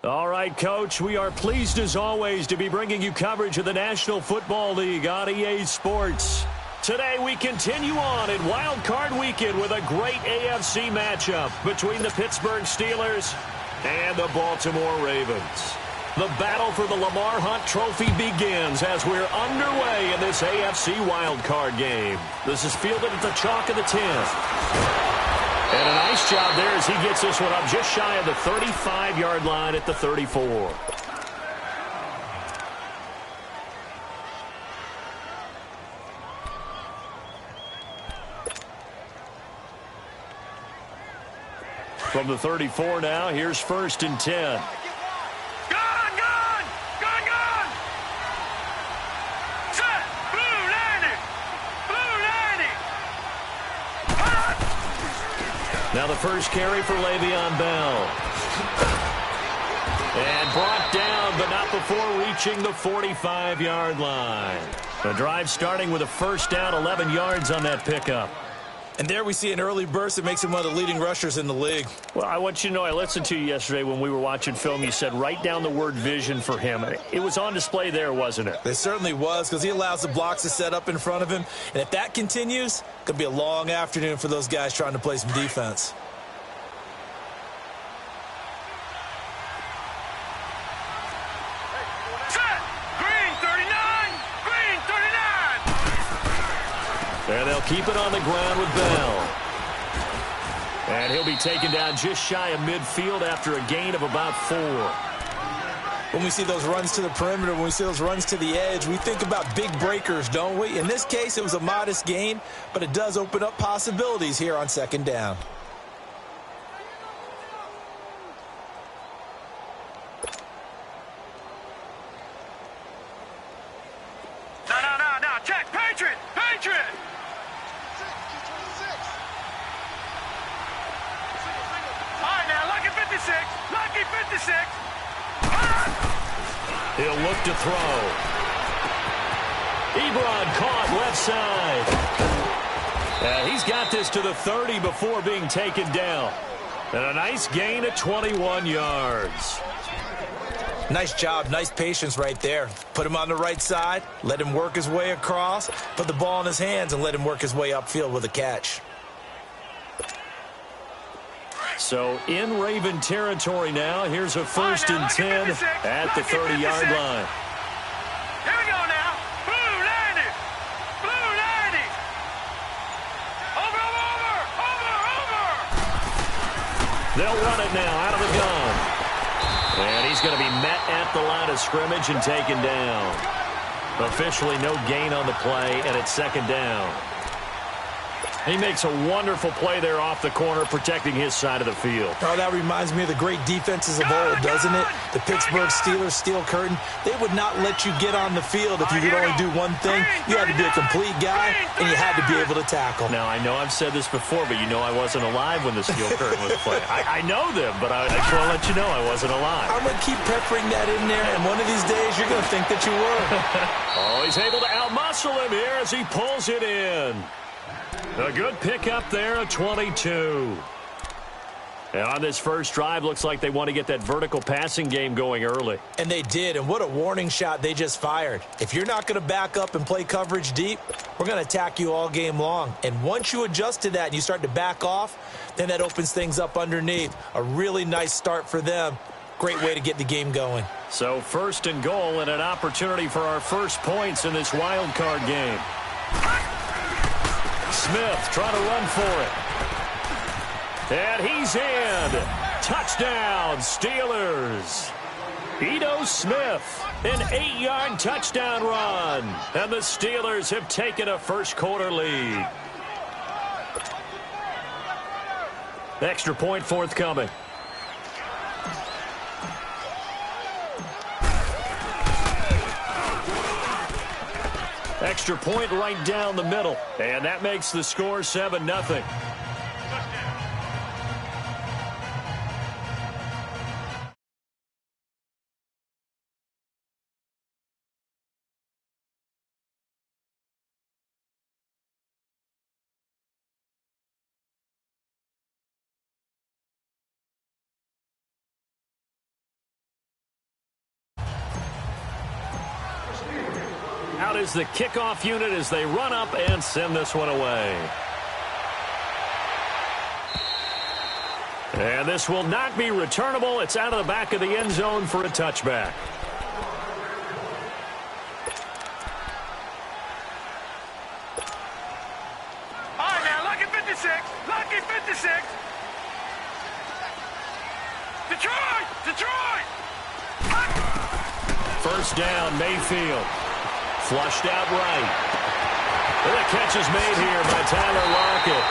All right, Coach, we are pleased as always to be bringing you coverage of the National Football League on EA Sports. Today we continue on in Wild Card Weekend with a great AFC matchup between the Pittsburgh Steelers and the Baltimore Ravens. The battle for the Lamar Hunt Trophy begins as we're underway in this AFC Wild Card game. This is fielded at the chalk of the 10th. And a nice job there as he gets this one up just shy of the 35-yard line at the 34. From the 34 now, here's 1st and 10. Now the first carry for Le'Veon Bell. And brought down, but not before reaching the 45-yard line. The drive starting with a first down, 11 yards on that pickup. And there we see an early burst that makes him one of the leading rushers in the league. Well, I want you to know, I listened to you yesterday when we were watching film. You said write down the word vision for him. It was on display there, wasn't it? It certainly was, because he allows the blocks to set up in front of him. And if that continues, it could be a long afternoon for those guys trying to play some defense. And they'll keep it on the ground with Bell. And he'll be taken down just shy of midfield after a gain of about 4. When we see those runs to the perimeter, when we see those runs to the edge, we think about big breakers, don't we? In this case, it was a modest gain, but it does open up possibilities here on 2nd down. No. Check. Patriot. Lucky 56. He'll look to throw. Ebron caught left side. He's got this to the 30 before being taken down. And a nice gain of 21 yards. Nice job, nice patience right there. Put him on the right side, let him work his way across, put the ball in his hands, and let him work his way upfield with a catch. So in Raven territory now. Here's a 1st and 10 at the 30-yard line. Here we go now. Blue 90. Over. They'll run it now out of the gun. And he's going to be met at the line of scrimmage and taken down. Officially no gain on the play, and it's 2nd down. He makes a wonderful play there off the corner, protecting his side of the field. Oh, that reminds me of the great defenses of old, doesn't it? The Pittsburgh Steelers steel curtain. They would not let you get on the field if you could only do one thing. You had to be a complete guy, and you had to be able to tackle. Now, I know I've said this before, but you know I wasn't alive when the steel curtain was played. I know them, but I just want to let you know I wasn't alive. I'm going to keep peppering that in there, and one of these days you're going to think that you were. Oh, he's able to outmuscle him here as he pulls it in. A good pickup there, a 22. And on this first drive, looks like they want to get that vertical passing game going early. And they did, and what a warning shot they just fired. If you're not going to back up and play coverage deep, we're going to attack you all game long. And once you adjust to that and you start to back off, then that opens things up underneath. A really nice start for them. Great way to get the game going. So 1st and goal and an opportunity for our first points in this wild card game. Smith trying to run for it. And he's in. Touchdown, Steelers. Ito Smith, an 8-yard touchdown run. And the Steelers have taken a first-quarter lead. Extra point forthcoming. Extra point right down the middle. And that makes the score 7-0. Out is the kickoff unit as they run up and send this one away. And this will not be returnable. It's out of the back of the end zone for a touchback. All right, now, lucky 56. Lucky 56. Detroit! Detroit! First down, Mayfield. Flushed out right. And the catch is made here by Tyler Lockett.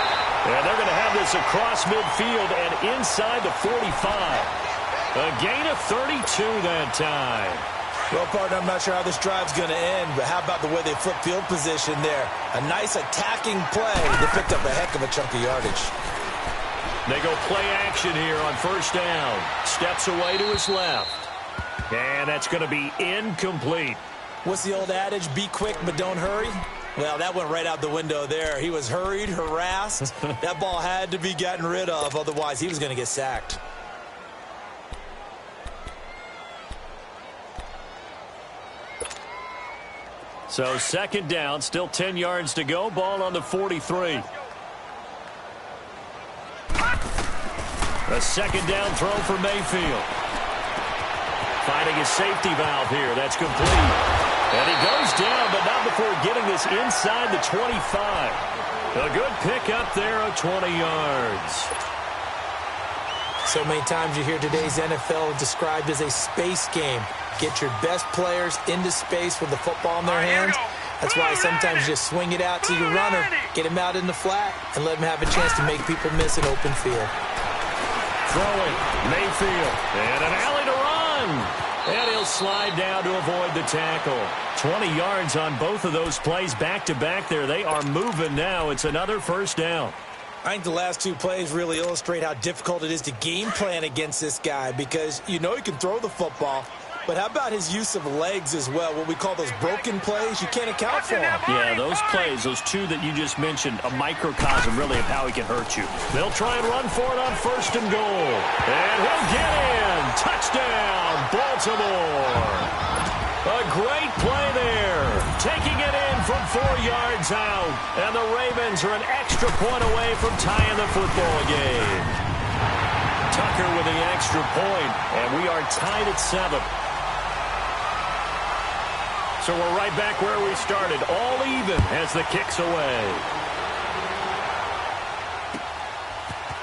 And they're going to have this across midfield and inside the 45. A gain of 32 that time. Well, partner, I'm not sure how this drive's going to end, but how about the way they flip field position there? A nice attacking play. They picked up a heck of a chunk of yardage. They go play action here on first down. Steps away to his left. And that's going to be incomplete. What's the old adage? Be quick, but don't hurry? Well, that went right out the window there. He was hurried, harassed. That ball had to be gotten rid of, otherwise he was going to get sacked. So second down, still 10 yards to go. Ball on the 43. A second down throw for Mayfield. Finding his safety valve here. That's complete. And he goes down, but not before getting this inside the 25. A good pick up there of 20 yards. So many times you hear today's NFL described as a space game. Get your best players into space with the football in their hands. That's why sometimes you just swing it out to your runner, get him out in the flat, and let him have a chance to make people miss an open field. Throwing, Mayfield, and an alley to run. And he'll slide down to avoid the tackle. 20 yards on both of those plays back-to-back there. They are moving now. It's another first down. I think the last two plays really illustrate how difficult it is to game plan against this guy because you know he can throw the football, but how about his use of legs as well, what we call those broken plays? You can't account for them. Yeah, those plays, those two that you just mentioned, a microcosm really of how he can hurt you. They'll try and run for it on first and goal. And he'll get in. Touchdown, Baltimore. A great play there. Taking it in from 4 yards out. And the Ravens are an extra point away from tying the football game. Tucker with the extra point, and we are tied at 7. So we're right back where we started, all even as the kick's away.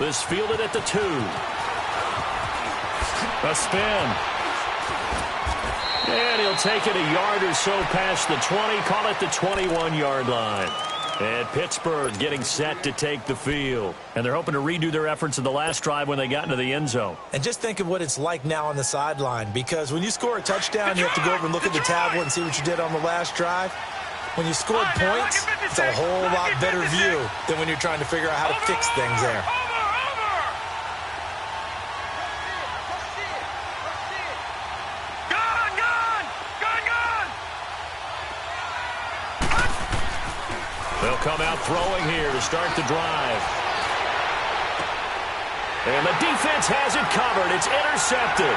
This fielded at the 2. A spin. And he'll take it a yard or so past the 20, call it the 21-yard line. And Pittsburgh getting set to take the field. And they're hoping to redo their efforts in the last drive when they got into the end zone. And just think of what it's like now on the sideline, because when you score a touchdown, you have to go over and look at the tablet and see what you did on the last drive. When you scored points, it's a whole lot better view than when you're trying to figure out how to fix things there. They'll come out throwing here to start the drive. And the defense has it covered. It's intercepted.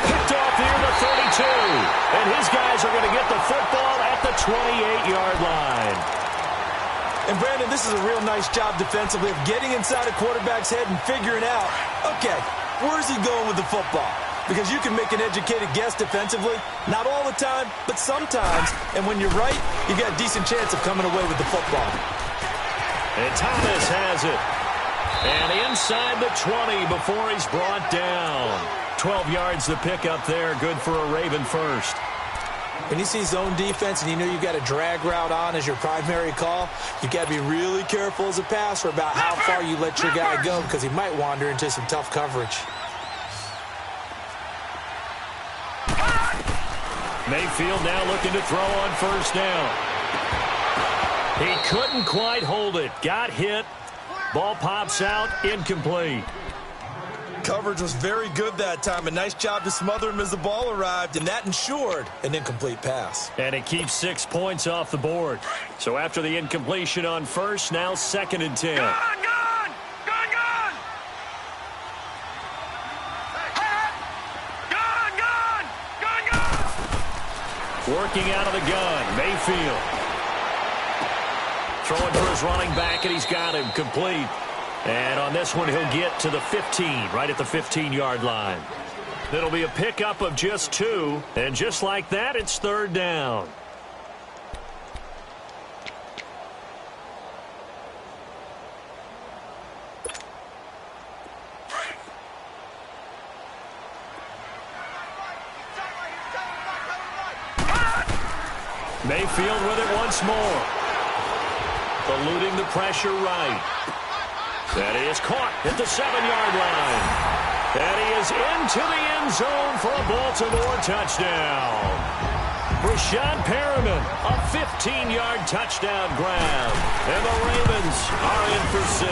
Picked off near the 32. And his guys are going to get the football at the 28-yard line. And, Brandon, this is a real nice job defensively of getting inside a quarterback's head and figuring out, okay, where's he going with the football? Because you can make an educated guess defensively. Not all the time, but sometimes. And when you're right, you got a decent chance of coming away with the football. And Thomas has it. And inside the 20 before he's brought down. 12 yards the pickup there. Good for a Raven first. When you see zone defense and you know you've got a drag route on as your primary call, you've got to be really careful as a passer about how far you let your guy go because he might wander into some tough coverage. Mayfield now looking to throw on first down. He couldn't quite hold it. Got hit. Ball pops out. Incomplete. Coverage was very good that time. A nice job to smother him as the ball arrived, and that ensured an incomplete pass. And it keeps 6 points off the board. So after the incompletion on first, now 2nd and 10. Gone! Working out of the gun, Mayfield. Throwing for his running back, and he's got him complete. And on this one, he'll get to the 15, right at the 15-yard line. It'll be a pickup of just 2, and just like that, it's third down. Mayfield with it once more. Eluding the pressure right. That is caught at the 7-yard line. And he is into the end zone for a Baltimore touchdown. Rashad Perriman, a 15-yard touchdown grab. And the Ravens are in for 6.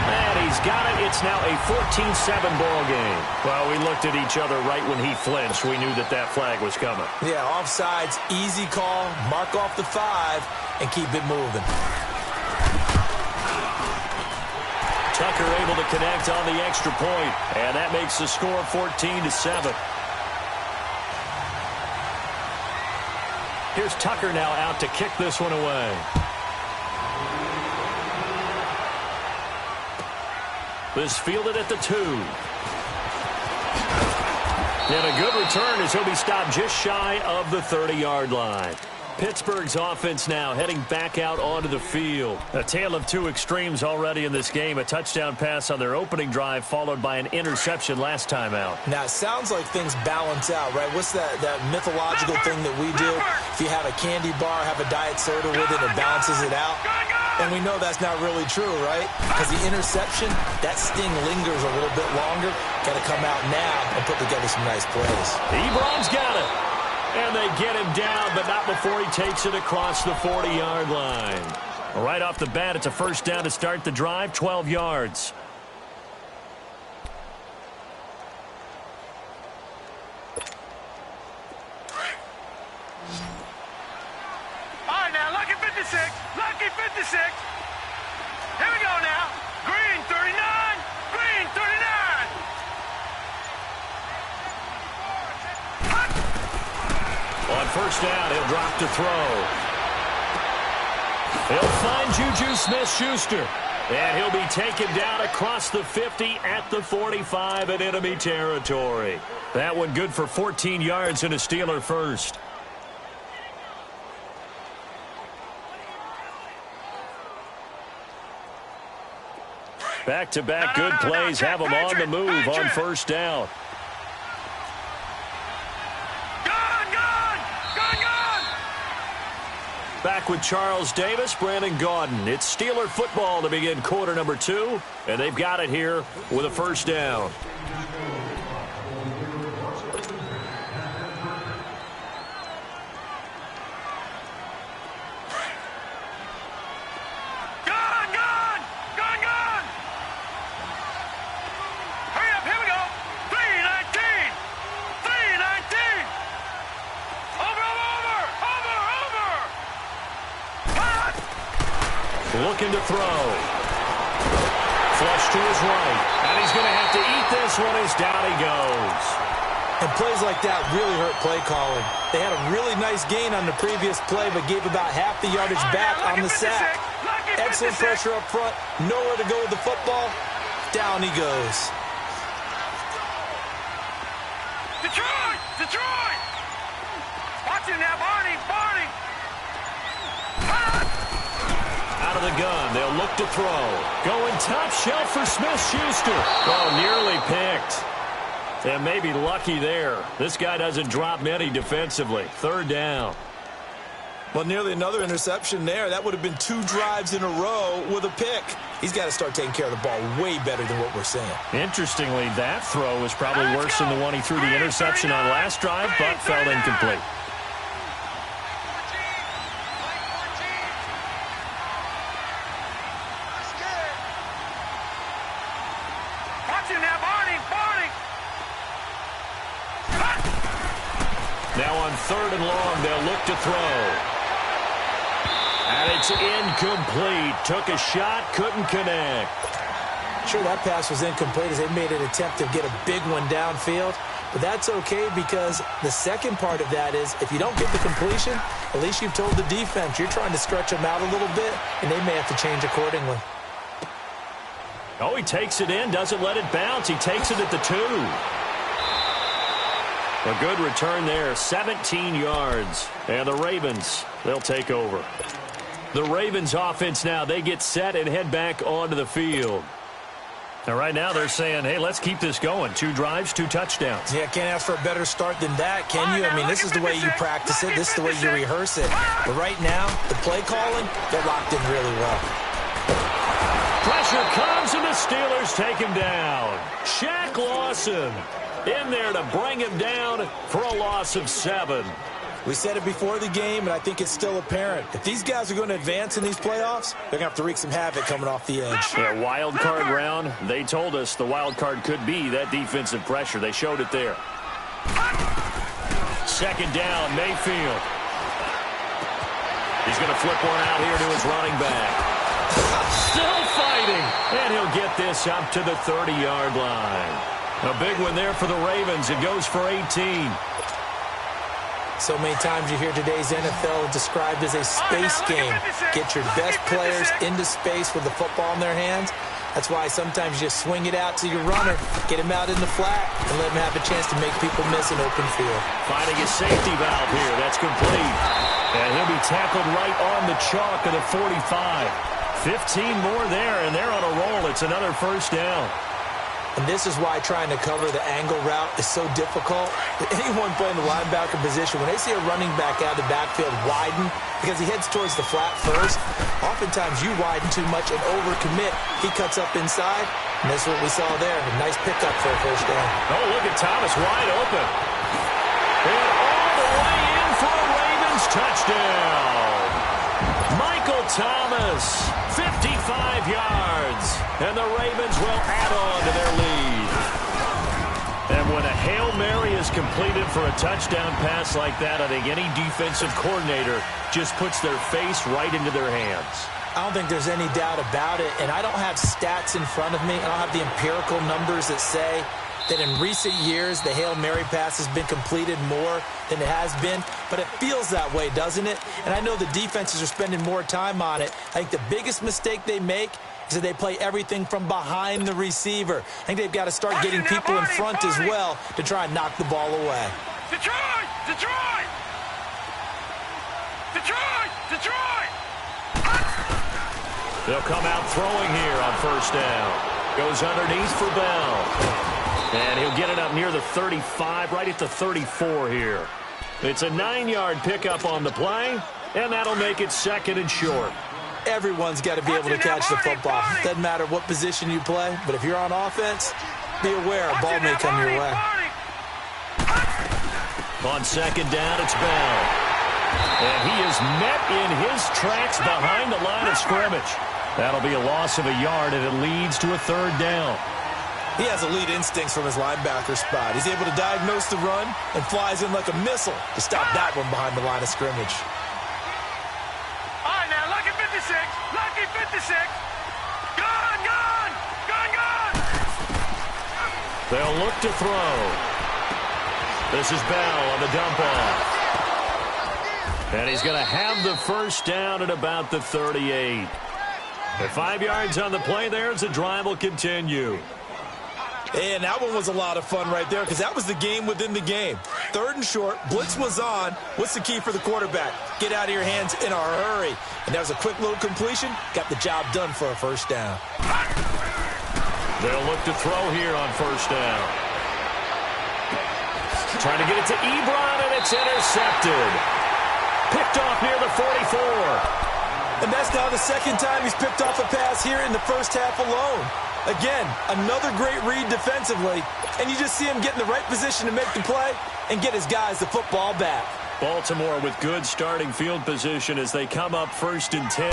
And he's got it. It's now a 14-7 ball game. Well, we looked at each other right when he flinched. We knew that that flag was coming. Yeah, offsides, easy call. Mark off the 5 and keep it moving. Tucker able to connect on the extra point, and that makes the score 14-7. Here's Tucker now out to kick this one away. This fielded at the 2. And a good return as he'll be stopped just shy of the 30-yard line. Pittsburgh's offense now heading back out onto the field. A tale of two extremes already in this game. A touchdown pass on their opening drive followed by an interception last time out. Now, it sounds like things balance out, right? What's that mythological thing that we do? If you have a candy bar, have a diet soda with it, it balances it out. And we know that's not really true, right? Because the interception, that sting lingers a little bit longer. Got to come out now and put together some nice plays. Ebron's got it. And they get him down, but not before he takes it across the 40-yard line. Right off the bat, it's a first down to start the drive, 12 yards. All right, now, lucky 56. Lucky 56. Here we go now. Green 39. Green 39. On first down, he'll drop to throw. He'll find Juju Smith-Schuster. And he'll be taken down across the 50 at the 45 in enemy territory. That one good for 14 yards and a Steeler first. Back-to-back good plays have him on the move on first down. Back with Charles Davis, Brandon Gaudin. It's Steeler football to begin quarter number 2, and they've got it here with a first down. Looking to throw. Flush to his right. And he's going to have to eat this one as down he goes. And plays like that really hurt play calling. They had a really nice gain on the previous play, but gave about half the yardage back on the sack. Excellent pressure up front. Nowhere to go with the football. Down he goes. Detroit! Detroit! Watch him now, Barney! Barney! Out of the gun, they'll look to throw. Going top shelf for Smith-Schuster. Oh, nearly picked. And maybe lucky there. This guy doesn't drop many defensively. Third down. Well, nearly another interception there. That would have been 2 drives in a row with a pick. He's got to start taking care of the ball way better than what we're seeing. Interestingly, that throw was probably worse than the one he threw the interception on last drive, but fell incomplete. Now on third and long, they'll look to throw. And it's incomplete. Took a shot, couldn't connect. Sure, that pass was incomplete as they made an attempt to get a big one downfield. But that's okay because the second part of that is if you don't get the completion, at least you've told the defense you're trying to stretch them out a little bit, and they may have to change accordingly. Oh, he takes it in, doesn't let it bounce. He takes it at the 2. A good return there, 17 yards. And the Ravens, they'll take over. The Ravens offense now, they get set and head back onto the field. And right now they're saying, hey, let's keep this going. 2 drives, 2 touchdowns. Yeah, can't ask for a better start than that, can you? I mean, this is the way you practice it. This is the way you rehearse it. But right now, the play calling, they're locked in really well. Pressure comes, and the Steelers take him down. Shaq Lawson in there to bring him down for a loss of 7. We said it before the game, and I think it's still apparent. If these guys are going to advance in these playoffs, they're going to have to wreak some havoc coming off the edge. Yeah, wild card round. They told us the wild card could be that defensive pressure. They showed it there. Second down, Mayfield. He's going to flip one out here to his running back. Still fighting, and he'll get this up to the 30-yard line. A big one there for the Ravens. It goes for 18. So many times you hear today's NFL described as a space game. Get your best players into space with the football in their hands. That's why sometimes you just swing it out to your runner, get him out in the flat, and let him have a chance to make people miss an open field. Finding a safety valve here. That's complete. And he'll be tackled right on the chalk of the 45. 15 more there, and they're on a roll. It's another first down. And this is why trying to cover the angle route is so difficult. Anyone playing the linebacker position, when they see a running back out of the backfield widen because he heads towards the flat first, oftentimes you widen too much and overcommit. He cuts up inside, and that's what we saw there. A nice pickup for a first down. Oh, look at Thomas wide open. And all the way in for a Ravens touchdown. Michael Thomas, 55 yards. And the Ravens will add on to their lead. And when a Hail Mary is completed for a touchdown pass like that, I think any defensive coordinator just puts their face right into their hands. I don't think there's any doubt about it, and I don't have stats in front of me. I don't have the empirical numbers that say that in recent years the Hail Mary pass has been completed more than it has been, but it feels that way, doesn't it? And I know the defenses are spending more time on it. I think the biggest mistake they make is that they play everything from behind the receiver. I think they've got to start getting people in front as well to try and knock the ball away. Detroit! Detroit! Detroit! Detroit! They'll come out throwing here on first down. Goes underneath for Bell. And he'll get it up near the 35, right at the 34 here. It's a 9-yard pickup on the play, and that'll make it second and short. Everyone's got to be able to catch the football. Doesn't matter what position you play, but if you're on offense, be aware a ball may come your way. On second down, it's Bell. And he is met in his tracks behind the line of scrimmage. That'll be a loss of a yard, and it leads to a third down. He has elite instincts from his linebacker spot. He's able to diagnose the run and flies in like a missile to stop that one behind the line of scrimmage. All right, now, lucky 56. Lucky 56. Gone, gone. Gone, gone. They'll look to throw. This is Bell on the dump off. And he's going to have the first down at about the 38. At 5 yards on the play there as the drive will continue. And that one was a lot of fun right there because that was the game within the game. Third and short, blitz was on. What's the key for the quarterback? Get out of your hands in a hurry. And that was a quick little completion. Got the job done for a first down. They'll look to throw here on first down. Trying to get it to Ebron, and it's intercepted. Picked off near the 44. And that's now the second time he's picked off a pass here in the first half alone. Again, another great read defensively, and you just see him get in the right position to make the play and get his guys the football back. Baltimore with good starting field position as they come up 1st and 10.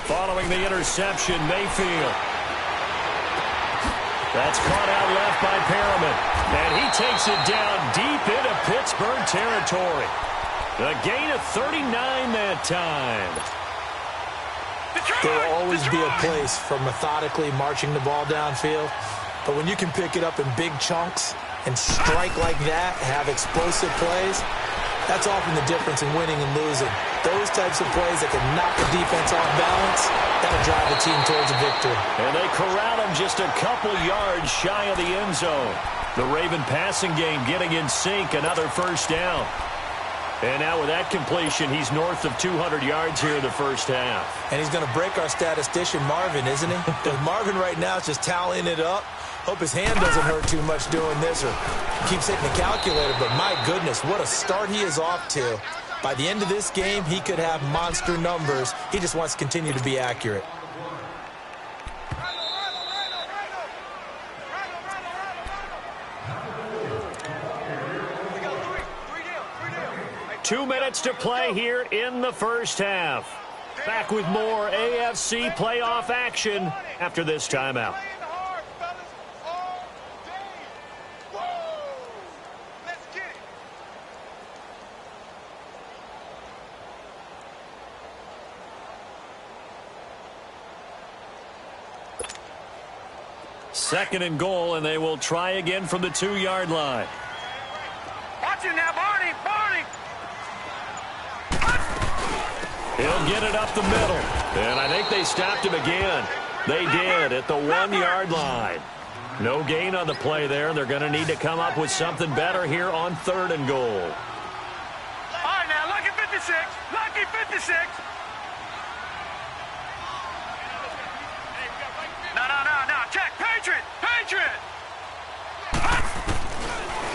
Following the interception, Mayfield. That's caught out left by Perriman, and he takes it down deep into Pittsburgh territory. A gain of 39 that time. There will always be a place for methodically marching the ball downfield. But when you can pick it up in big chunks and strike like that, have explosive plays, that's often the difference in winning and losing. Those types of plays that can knock the defense off balance, that'll drive the team towards a victory. And they corral him just a couple yards shy of the end zone. The Raven passing game getting in sync, another first down. And now with that completion, he's north of 200 yards here in the first half. And he's going to break our statistician, Marvin, isn't he? Because Marvin right now is just tallying it up. Hope his hand doesn't hurt too much doing this or keeps hitting the calculator. But my goodness, what a start he is off to. By the end of this game, he could have monster numbers. He just wants to continue to be accurate. Two minutes to play here in the first half. Back with more AFC playoff action after this timeout. Second and goal, and they will try again from the 2-yard line. Watch it now, Barney! Barney! He'll get it up the middle. And I think they stopped him again. They did at the 1-yard line. No gain on the play there. They're going to need to come up with something better here on 3rd and goal. All right, now, lucky 56. Lucky 56. No. Check. Patriot. Patriot.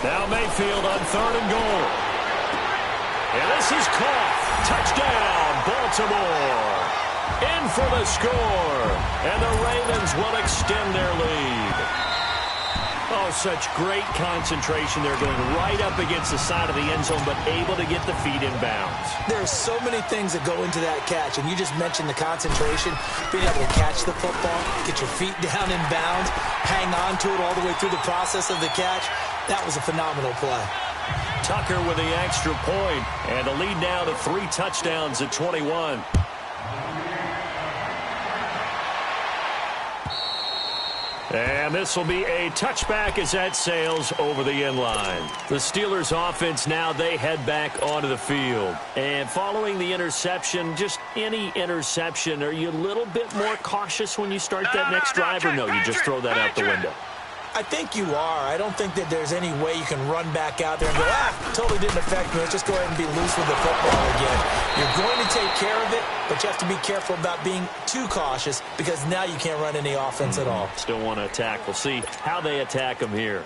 Now Mayfield on 3rd and goal. And this is caught. Touchdown, Baltimore. In for the score. And the Ravens will extend their lead. Oh, such great concentration. They're going right up against the side of the end zone, but able to get the feet in bounds. There's so many things that go into that catch, and you just mentioned the concentration, being able to catch the football, get your feet down in bounds, hang on to it all the way through the process of the catch. That was a phenomenal play. Tucker with the extra point, and the lead now to 3 touchdowns at 21. And this will be a touchback as that sails over the end line. The Steelers offense now, they head back onto the field. And following the interception, just any interception, are you a little bit more cautious when you start that next drive, or no, you just throw that out the window? I think you are. I don't think that there's any way you can run back out there and go, totally didn't affect me. Let's just go ahead and be loose with the football again. You're going to take care of it, but you have to be careful about being too cautious because now you can't run any offense at all. Still want to attack. We'll see how they attack them here.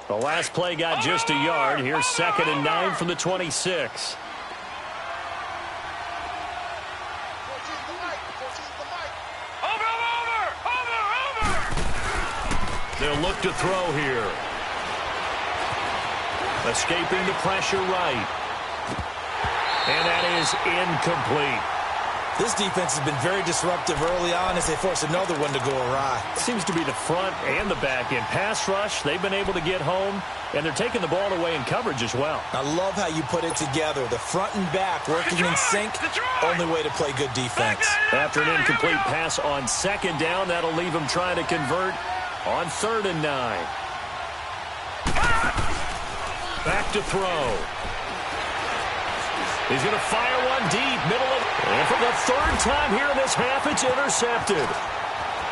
The last play got just a yard. Here's 2nd and 9 from the 26. They'll look to throw here. Escaping the pressure right. And that is incomplete. This defense has been very disruptive early on as they force another one to go awry. Seems to be the front and the back end. Pass rush, they've been able to get home, and they're taking the ball away in coverage as well. I love how you put it together. The front and back working in sync, only way to play good defense. After an incomplete pass on 2nd down, that'll leave them trying to convert on 3rd and 9. Back to throw. He's going to fire one deep, middle of, and for the 3rd time here in this half, it's intercepted.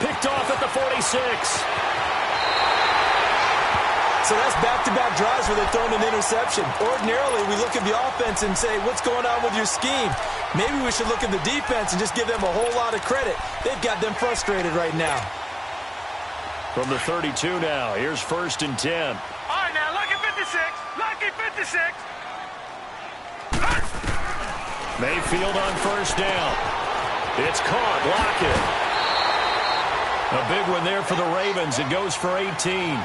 Picked off at the 46. So that's back-to-back drives where they've thrown an interception. Ordinarily, we look at the offense and say, what's going on with your scheme? Maybe we should look at the defense and just give them a whole lot of credit. They've got them frustrated right now. From the 32 now, here's 1st and 10. All right, now, lucky 56. Lucky 56. Mayfield on 1st down. It's caught. Lockett. A big one there for the Ravens. It goes for 18.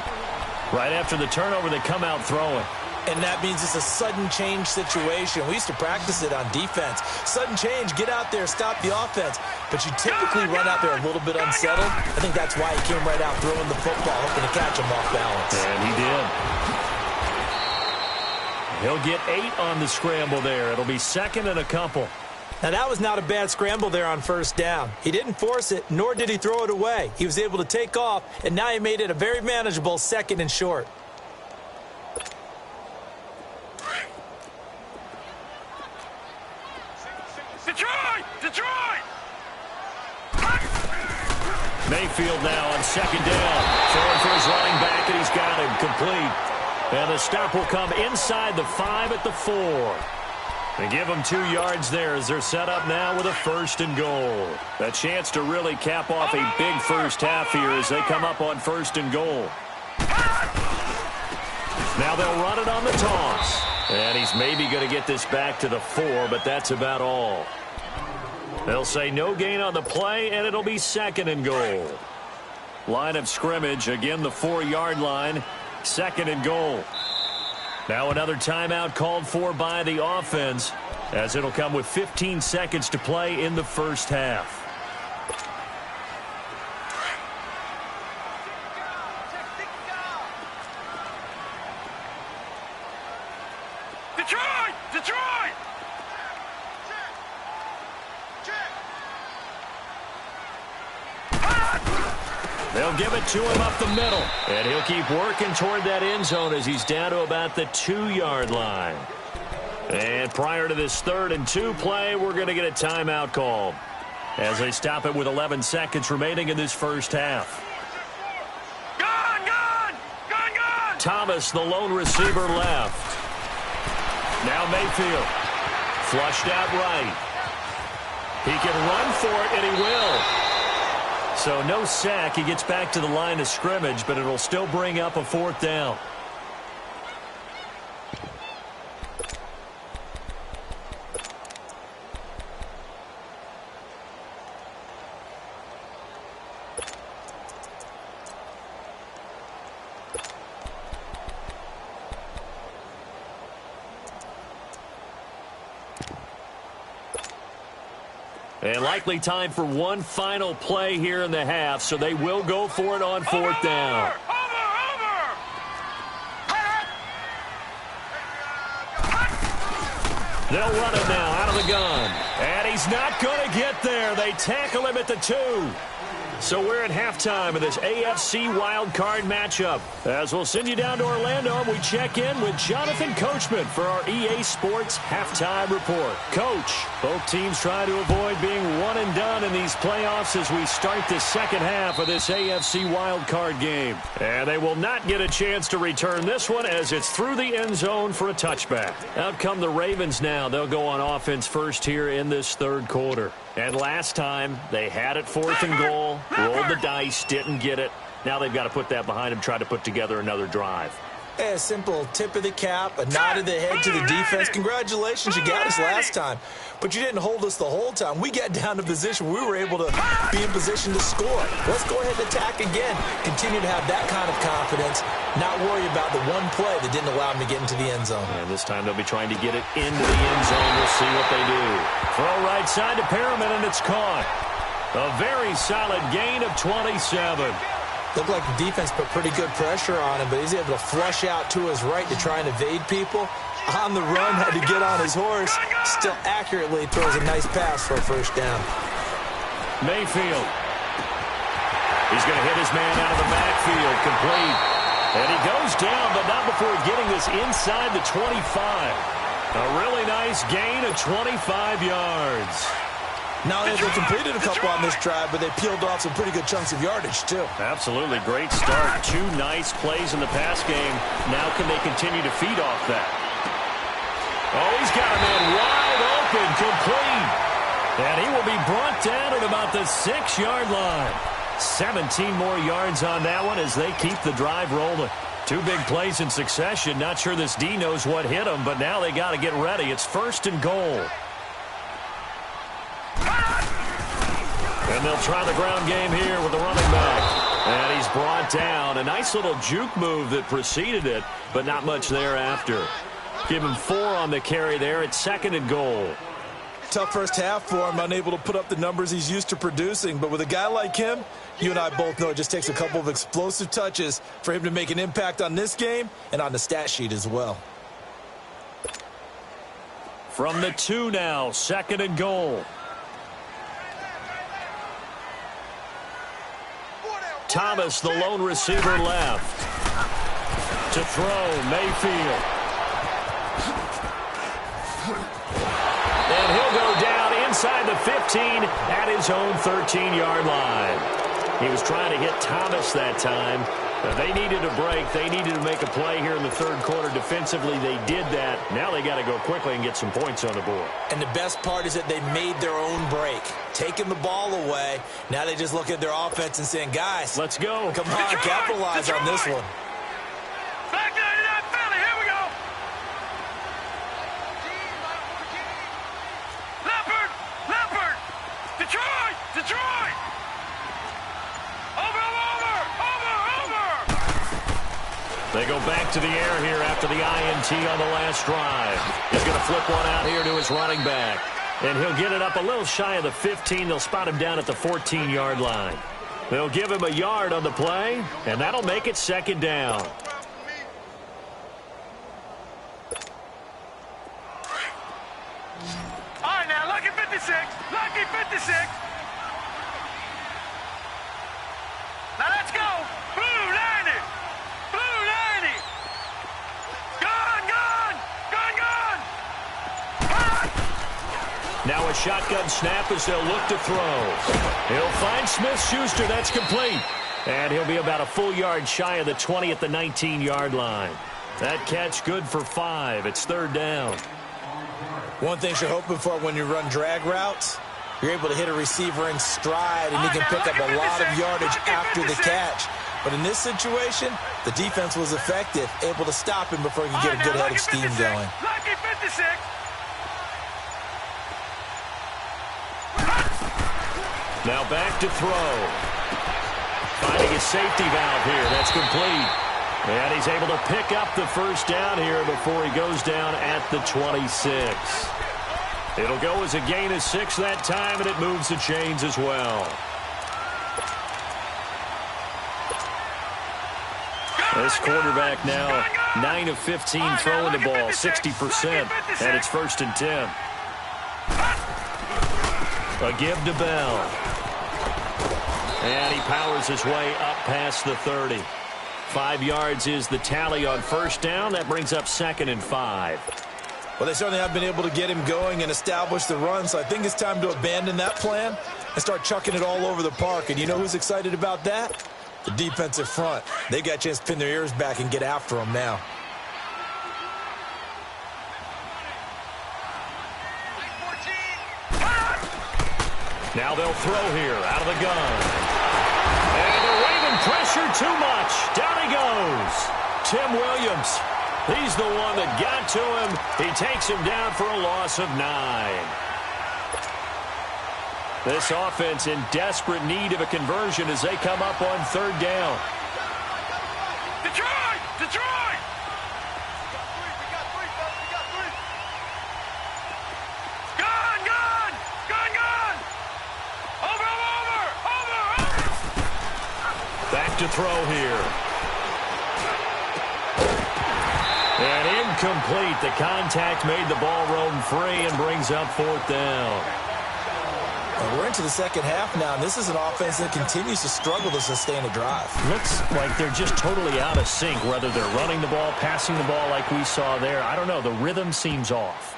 Right after the turnover, they come out throwing. And that means it's a sudden change situation. We used to practice it on defense. Sudden change, get out there, stop the offense. But you typically run out there a little bit unsettled. I think that's why he came right out throwing the football, hoping to catch him off balance. And he did. He'll get 8 on the scramble there. It'll be second and a couple. Now, that was not a bad scramble there on first down. He didn't force it, nor did he throw it away. He was able to take off, and now he made it a very manageable second and short. Detroit! Mayfield now on second down. Throwing for his running back, and he's got him complete. And the stop will come inside the 5 at the 4. They give them 2 yards there as they're set up now with a first and goal. A chance to really cap off a big first half here as they come up on first and goal. Now they'll run it on the toss. And he's maybe going to get this back to the 4, but that's about all. They'll say no gain on the play, and it'll be second and goal. Line of scrimmage, again the 4-yard line, second and goal. Now another timeout called for by the offense, as it'll come with 15 seconds to play in the first half. Detroit! They'll give it to him up the middle, and he'll keep working toward that end zone as he's down to about the 2-yard line. And prior to this 3rd and 2 play, we're going to get a timeout called as they stop it with 11 seconds remaining in this first half. Gone! Thomas, the lone receiver, left. Now Mayfield, flushed out right. He can run for it, and he will. So no sack. He gets back to the line of scrimmage, but it'll still bring up a 4th down. And likely time for one final play here in the half, so they will go for it on 4th down. They'll run it now out of the gun. And he's not going to get there. They tackle him at the 2. So we're at halftime of this AFC wildcard matchup. As we'll send you down to Orlando, and we check in with Jonathan Coachman for our EA Sports Halftime Report. Coach, both teams try to avoid being one and done in these playoffs as we start the second half of this AFC wildcard game. And they will not get a chance to return this one as it's through the end zone for a touchback. Out come the Ravens now. They'll go on offense first here in this 3rd quarter. And last time, they had it 4th and goal, rolled the dice, didn't get it. Now they've got to put that behind them, try to put together another drive. A simple tip of the cap, a nod of the head to the defense. Congratulations, you got us last time. But you didn't hold us the whole time. We got down to position. We were able to be in position to score. Let's go ahead and attack again. Continue to have that kind of confidence. Not worry about the one play that didn't allow them to get into the end zone. And this time they'll be trying to get it into the end zone. We'll see what they do. Throw right side to Perriman, and it's caught. A very solid gain of 27. Looked like the defense put pretty good pressure on him, but he's able to flush out to his right to try and evade people. On the run, had to get on his horse. Still accurately throws a nice pass for a first down. Mayfield. He's going to hit his man out of the backfield, complete. And he goes down, but not before getting this inside the 25. A really nice gain of 25 yards. Now they completed a couple on this drive, but they peeled off some pretty good chunks of yardage, too. Absolutely. Great start. 2 nice plays in the pass game. Now can they continue to feed off that? Oh, he's got a man wide open, complete. And he will be brought down at about the 6-yard line. 17 more yards on that one as they keep the drive rolling. 2 big plays in succession. Not sure this D knows what hit him, but now they got to get ready. It's 1st and goal. And they'll try the ground game here with the running back. And he's brought down. A nice little juke move that preceded it, but not much thereafter. Give him 4 on the carry there at 2nd and goal. Tough first half for him, unable to put up the numbers he's used to producing. But with a guy like him, you and I both know it just takes a couple of explosive touches for him to make an impact on this game and on the stat sheet as well. From the 2 now, 2nd and goal. Thomas, the lone receiver, left. To throw, Mayfield. And he'll go down inside the 15 at his own 13-yard line. He was trying to hit Thomas that time. They needed a break. They needed to make a play here in the 3rd quarter. Defensively, they did that. Now they got to go quickly and get some points on the board. And the best part is that they made their own break, taking the ball away. Now they just look at their offense and saying, guys, let's go. Come on, capitalize on this one. Back to that Philly. Here we go. Leopard. Detroit. Over. They go back to the air here after the INT on the last drive. He's going to flip one out here to his running back. And he'll get it up a little shy of the 15. They'll spot him down at the 14-yard line. They'll give him a yard on the play, and that'll make it 2nd down. All right, now, lucky 56. Now let's go. Blue 90. Now a shotgun snap as they'll look to throw. He'll find Smith-Schuster. That's complete. And he'll be about a full yard shy of the 20 at the 19-yard line. That catch good for 5. It's 3rd down. One thing you're hoping for when you run drag routes, you're able to hit a receiver in stride, and he can pick up a lot of yardage after the catch. But in this situation, the defense was effective, able to stop him before he could get a good head of steam going. Lucky 56. Now back to throw. Finding a safety valve here. That's complete. And he's able to pick up the 1st down here before he goes down at the 26. It'll go as a gain of 6 that time, and it moves the chains as well. This quarterback now 9 of 15 throwing the ball, 60%, and it's 1st and 10. A give to Bell. And he powers his way up past the 30. 5 yards is the tally on 1st down. That brings up 2nd and 5. Well, they certainly have been able to get him going and establish the run, so I think it's time to abandon that plan and start chucking it all over the park. And you know who's excited about that? The defensive front. They got a chance to pin their ears back and get after him now. Now they'll throw here out of the gun. And the Raven pressure too much. Down he goes. Tim Williams. He's the one that got to him. He takes him down for a loss of 9. This offense in desperate need of a conversion as they come up on 3rd down. Detroit! Gun! Over! Back to throw here. And incomplete. The contact made the ball roam free and brings up 4th down. And we're into the 2nd half now, and this is an offense that continues to struggle to sustain a drive. Looks like they're just totally out of sync, whether they're running the ball, passing the ball like we saw there. I don't know. The rhythm seems off.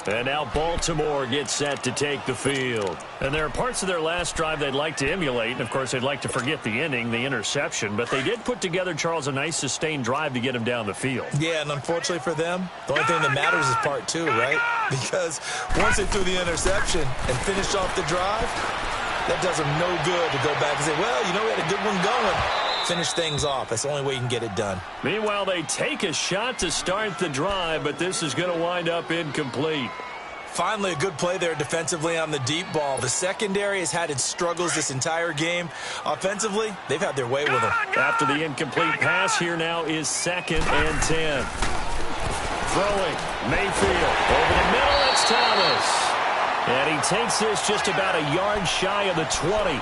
And now Baltimore gets set to take the field. And there are parts of their last drive they'd like to emulate. And, of course, they'd like to forget the inning, the interception. But they did put together, Charles, a nice sustained drive to get him down the field. Yeah, and unfortunately for them, the only thing that matters is part 2, right? Because once they threw the interception and finished off the drive, that does them no good to go back and say, well, you know, we had a good one going. Finish things off. That's the only way you can get it done. Meanwhile, they take a shot to start the drive, but this is going to wind up incomplete. Finally, a good play there defensively on the deep ball. The secondary has had its struggles this entire game. Offensively, they've had their way with them. After the incomplete pass, here now is 2nd and 10. Throwing, Mayfield. Over the middle, it's Thomas. And he takes this just about a yard shy of the 20.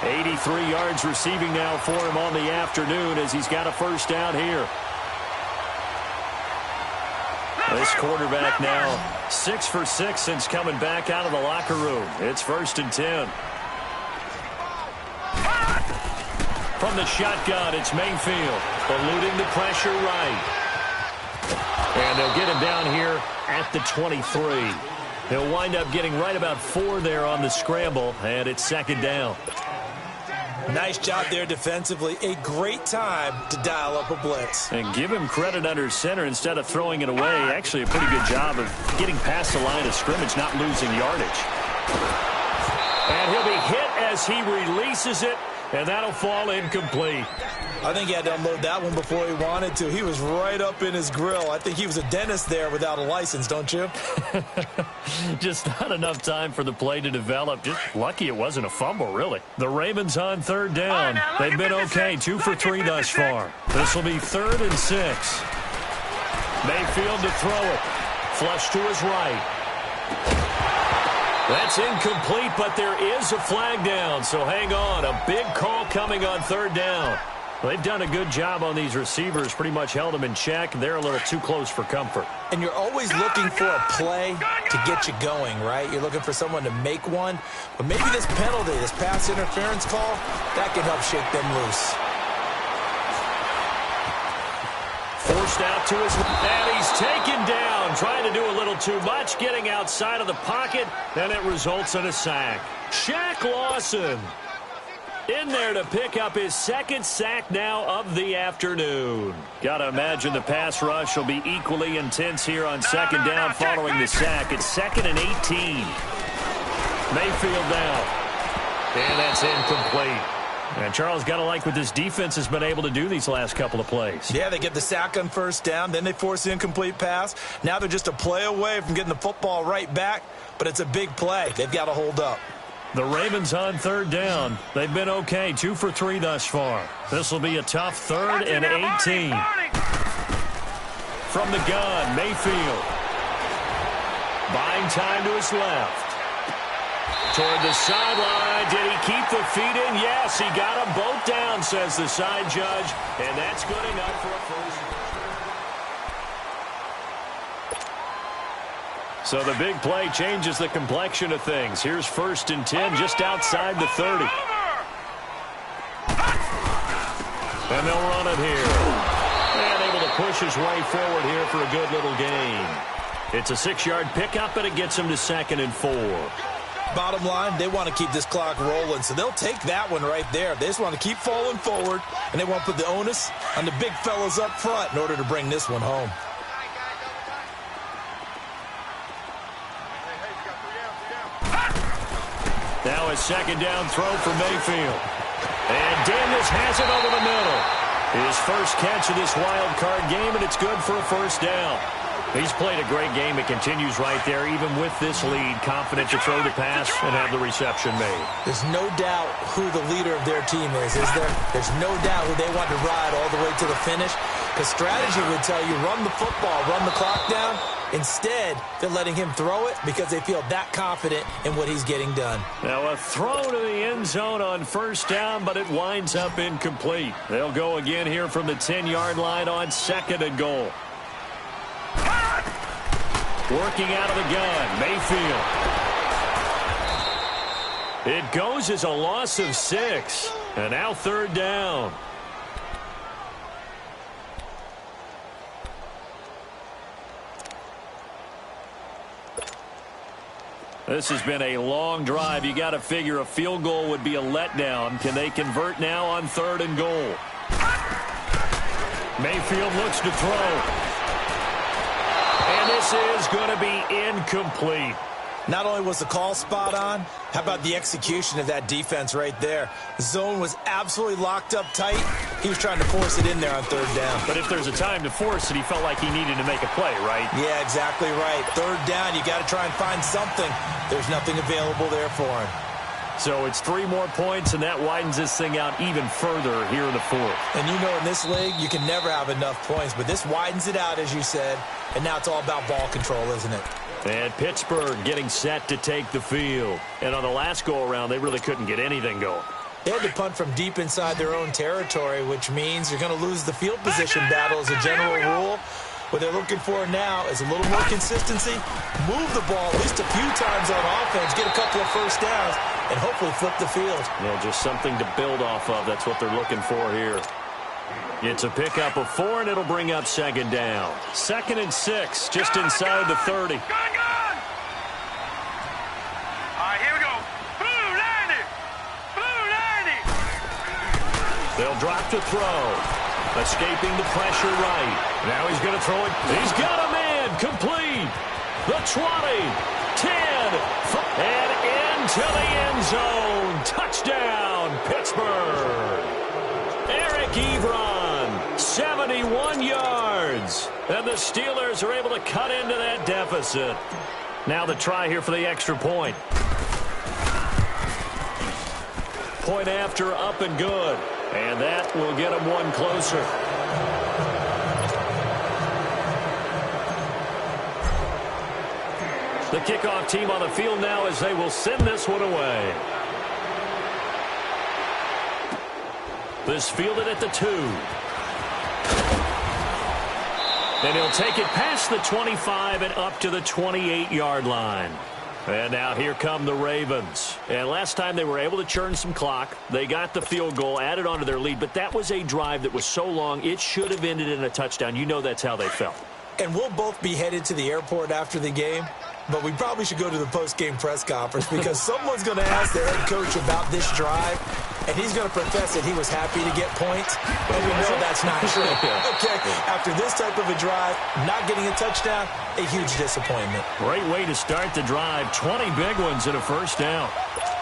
83 yards receiving now for him on the afternoon as he's got a first down here. This quarterback now 6 for 6 since coming back out of the locker room. It's 1st and 10. From the shotgun, it's Mayfield. Eluding the pressure right. And they'll get him down here at the 23. He'll wind up getting right about 4 there on the scramble, and it's 2nd down. Nice job there defensively. A great time to dial up a blitz. And give him credit under center instead of throwing it away. Actually, a pretty good job of getting past the line of scrimmage, not losing yardage. And he'll be hit as he releases it, and that'll fall incomplete. I think he had to unload that one before he wanted to. He was right up in his grill. I think he was a dentist there without a license, don't you? Just not enough time for the play to develop. Just lucky it wasn't a fumble, really. The Ravens on 3rd down. They've been okay, 2 for 3 thus far. This will be 3rd and 6. Mayfield to throw it. Flush to his right. That's incomplete, but there is a flag down, so hang on. A big call coming on 3rd down. They've done a good job on these receivers, pretty much held them in check. They're a little too close for comfort. And you're always looking for a play to get you going, right? You're looking for someone to make one. But maybe this penalty, this pass interference call, that can help shake them loose. Forced out to his and he's taken down, trying to do a little too much, getting outside of the pocket, and it results in a sack. Shaq Lawson in there to pick up his 2nd sack now of the afternoon. Got to imagine the pass rush will be equally intense here on 2nd down following the sack. It's 2nd and 18. Mayfield down. And that's incomplete. And Charles, got to like what this defense has been able to do these last couple of plays. Yeah, they get the sack on 1st down, then they force the incomplete pass. Now they're just a play away from getting the football right back, but it's a big play. They've got to hold up. The Ravens on 3rd down. They've been okay, 2 for 3 thus far. This will be a tough 3rd and 18. From the gun, Mayfield. Buying time to his left. Toward the sideline. Did he keep the feet in? Yes, he got them both down, says the side judge. And that's good enough for a first. So the big play changes the complexion of things. Here's 1st and 10 just outside the 30. And they'll run it here. And able to push his way forward here for a good little gain. It's a 6-yard pickup, and it gets him to 2nd and 4. Bottom line, they want to keep this clock rolling, so they'll take that one right there. They just want to keep falling forward, and they want to put the onus on the big fellas up front in order to bring this one home. Now a 2nd down throw for Mayfield. And Daniels has it over the middle. His first catch of this wild card game, and it's good for a first down. He's played a great game. It continues right there, even with this lead, confident to throw the pass and have the reception made. There's no doubt who the leader of their team is there? There's no doubt who they want to ride all the way to the finish. Because strategy would tell you, run the football, run the clock down. Instead, they're letting him throw it because they feel that confident in what he's getting done. Now a throw to the end zone on 1st down, but it winds up incomplete. They'll go again here from the 10-yard line on 2nd and goal. Working out of the gun, Mayfield. It goes as a loss of 6. And now 3rd down. This has been a long drive. You got to figure a field goal would be a letdown. Can they convert now on 3rd and goal? Mayfield looks to throw. And this is going to be incomplete. Not only was the call spot on, how about the execution of that defense right there? The zone was absolutely locked up tight, He was trying to force it in there on third down. But if there's a time to force it, he felt like he needed to make a play, right? Yeah, exactly right. Third down, you got to try and find something. There's nothing available there for him. So it's 3 more points, and that widens this thing out even further here in the fourth. And you know in this league, you can never have enough points, but this widens it out, as you said, and now it's all about ball control, isn't it? And Pittsburgh getting set to take the field. And on the last go-around, they really couldn't get anything going. They had to punt from deep inside their own territory, which means you're going to lose the field position battle as a general rule. What they're looking for now is a little more consistency, move the ball at least a few times on offense, get a couple of first downs, and hopefully flip the field. Yeah, just something to build off of. That's what they're looking for here. It's a pickup of 4, and it'll bring up second down. 2nd and 6, just inside the 30. Gun! All right, here we go. Blue 90! Blue 90! They'll drop to throw. Escaping the pressure right. Now he's going to throw it. He's got a man. Complete. The 20. 10. And into the end zone. Touchdown, Pittsburgh. Eric Ebron, 71 yards. And the Steelers are able to cut into that deficit. Now the try here for the extra point. Point after, up and good. And that will get them one closer. The kickoff team on the field now as they will send this one away. This fielded at the 2. And he'll take it past the 25 and up to the 28-yard line. And now here come the Ravens. And last time they were able to churn some clock. They got the field goal, added on to their lead. But that was a drive that was so long, it should have ended in a touchdown. You know that's how they felt. And we'll both be headed to the airport after the game. But we probably should go to the post-game press conference because someone's going to ask the head coach about this drive, and he's going to profess that he was happy to get points, and we know that's not true. Okay, after this type of a drive, not getting a touchdown, a huge disappointment. Great way to start the drive. 20 big ones and a first down.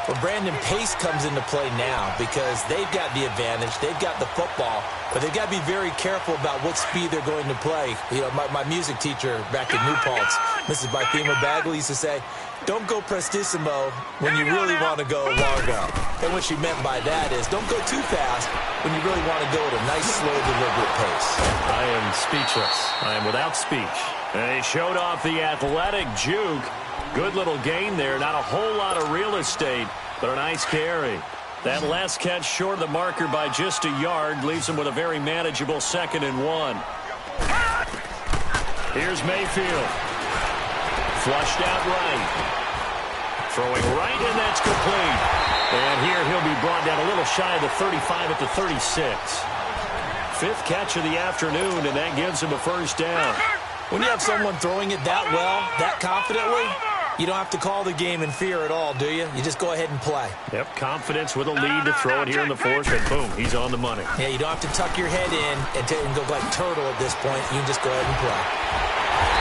Well, Brandon, pace comes into play now because they've got the advantage. They've got the football, but they've got to be very careful about what speed they're going to play. You know, my music teacher back in New Paltz, Mrs. Bythema Bagley, used to say, don't go prestissimo when you really want to go largo. And what she meant by that is don't go too fast when you really want to go at a nice, slow, deliberate pace. I am speechless. I am without speech. And he showed off the athletic juke. Good little gain there. Not a whole lot of real estate, but a nice carry. That last catch short of the marker by just a yard leaves him with a very manageable 2nd and 1. Here's Mayfield. Flushed out right. Throwing right, and that's complete. And here he'll be brought down a little shy of the 35 at the 36. 5th catch of the afternoon, and that gives him a first down. When you have someone throwing it that well, that confidently, you don't have to call the game in fear at all, do you? You just go ahead and play. Yep, confidence with a lead to throw it here in the 4th, and boom, he's on the money. Yeah, you don't have to tuck your head in and go like turtle at this point. You can just go ahead and play.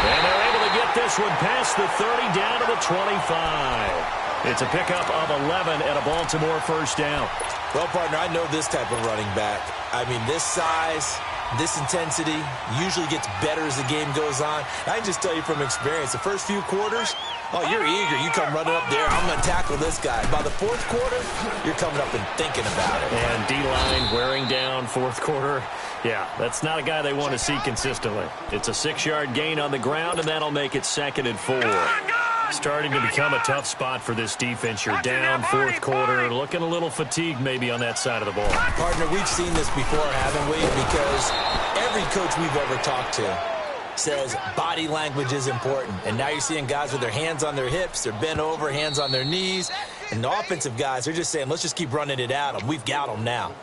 And they're able to get this one past the 30 down to the 25. It's a pickup of 11 at a Baltimore first down. Well, partner, I know this type of running back. I mean, this size, this intensity usually gets better as the game goes on. I can just tell you from experience, the first few quarters, oh, you're eager. You come running up there. I'm going to tackle this guy. By the 4th quarter, you're coming up and thinking about it. And D-line wearing down 4th quarter. Yeah, that's not a guy they want to see consistently. It's a 6-yard gain on the ground, and that'll make it 2nd and 4. Starting to become a tough spot for this defense. You're down 4th quarter, looking a little fatigued maybe on that side of the ball. Partner, we've seen this before, haven't we? Because every coach we've ever talked to says body language is important. And now you're seeing guys with their hands on their hips, they're bent over, hands on their knees. And the offensive guys, they're just saying, let's just keep running it at them. We've got them now.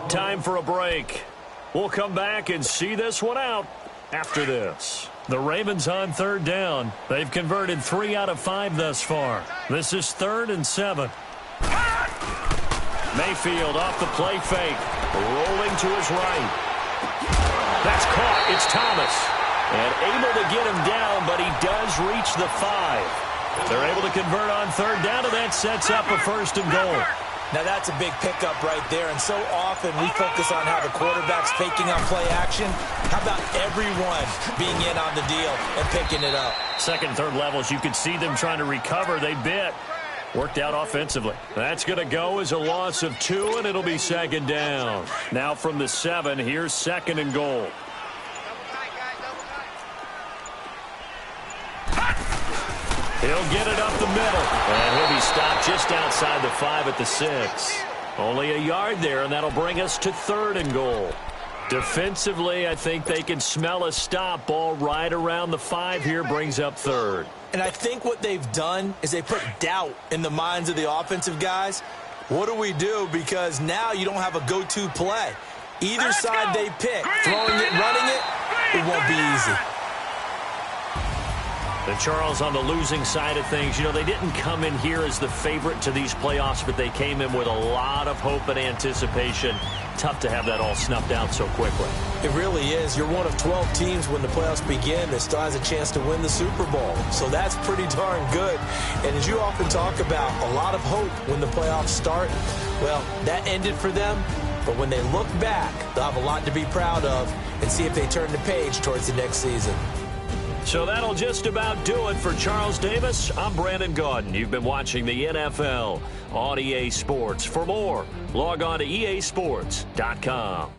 Time for a break. We'll come back and see this one out after this. The Ravens on 3rd down. They've converted 3 out of 5 thus far. This is 3rd and 7. Mayfield off the play fake. Rolling to his right. That's caught. It's Thomas. And able to get him down, but he does reach the 5. They're able to convert on 3rd down, and that sets up a 1st and goal. Now, that's a big pickup right there, and so often we focus on how the quarterback's taking on play action. How about everyone being in on the deal and picking it up? Second and third levels, you could see them trying to recover. They bit. Worked out offensively. That's going to go as a loss of 2, and it'll be second down. Now from the 7, here's second and goal. He'll get it up the middle, and he'll be stopped just outside the 5 at the 6. Only a yard there, and that'll bring us to third and goal. Defensively, I think they can smell a stop. Ball right around the 5 here brings up third. And I think what they've done is they put doubt in the minds of the offensive guys. What do we do? Because now you don't have a go-to play. Either side they pick, throwing it, running it, it won't be easy. And Charles, on the losing side of things, you know, they didn't come in here as the favorite to these playoffs, but they came in with a lot of hope and anticipation. Tough to have that all snuffed out so quickly. It really is. You're one of 12 teams when the playoffs begin that still has a chance to win the Super Bowl. So that's pretty darn good. And as you often talk about, a lot of hope when the playoffs start. Well, that ended for them. But when they look back, they'll have a lot to be proud of and see if they turn the page towards the next season. So that'll just about do it for Charles Davis. I'm Brandon Gaudin. You've been watching the NFL on EA Sports. For more, log on to easports.com.